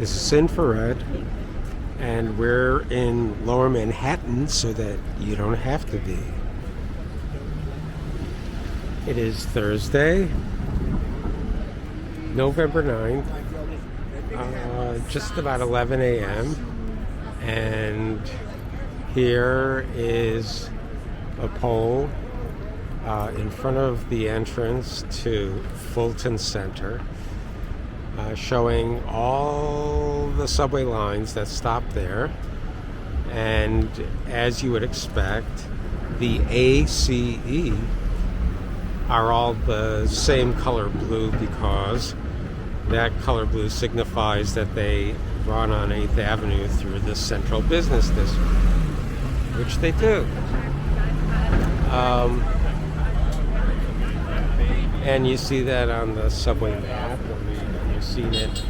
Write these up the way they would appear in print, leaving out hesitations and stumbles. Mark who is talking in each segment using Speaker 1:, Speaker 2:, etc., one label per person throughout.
Speaker 1: This is Infrared, and we're in Lower Manhattan so that you don't have to be. It is Thursday, November 9th, just about 11 a.m. And here is a pole in front of the entrance to Fulton Center, showing all the subway lines that stop there. And as you would expect, the A, C, E are all the same color blue because that color blue signifies that they run on 8th Avenue through the central business district, which they do. And you see that on the subway map. You've seen it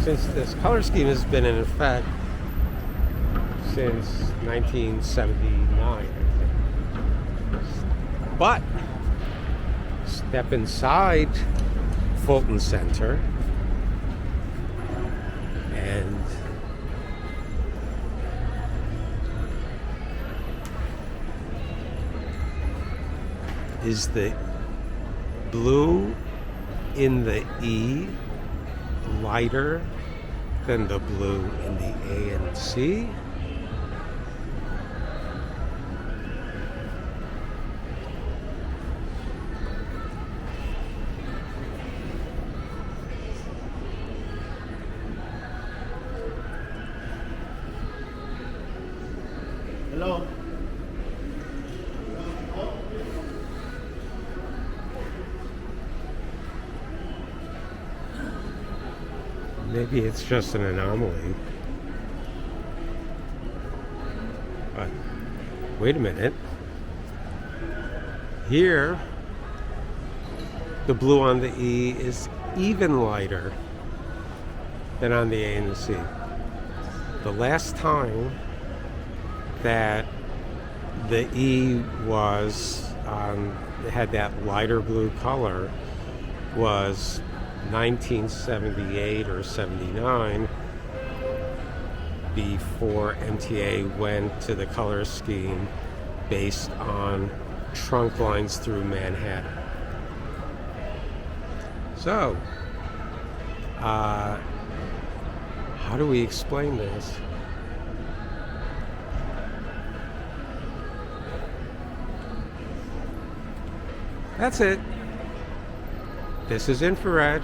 Speaker 1: since this color scheme has been in effect since 1979. But step inside Fulton Center and is the blue in the E lighter than the blue in the A and C?
Speaker 2: Hello.
Speaker 1: Maybe it's just an anomaly. But wait a minute. Here, the blue on the E is even lighter than on the A and the C. The last time that the E had that lighter blue color was 1978 or 79, before MTA went to the color scheme based on trunk lines through Manhattan. So, how do we explain this? That's it. This is Infrared.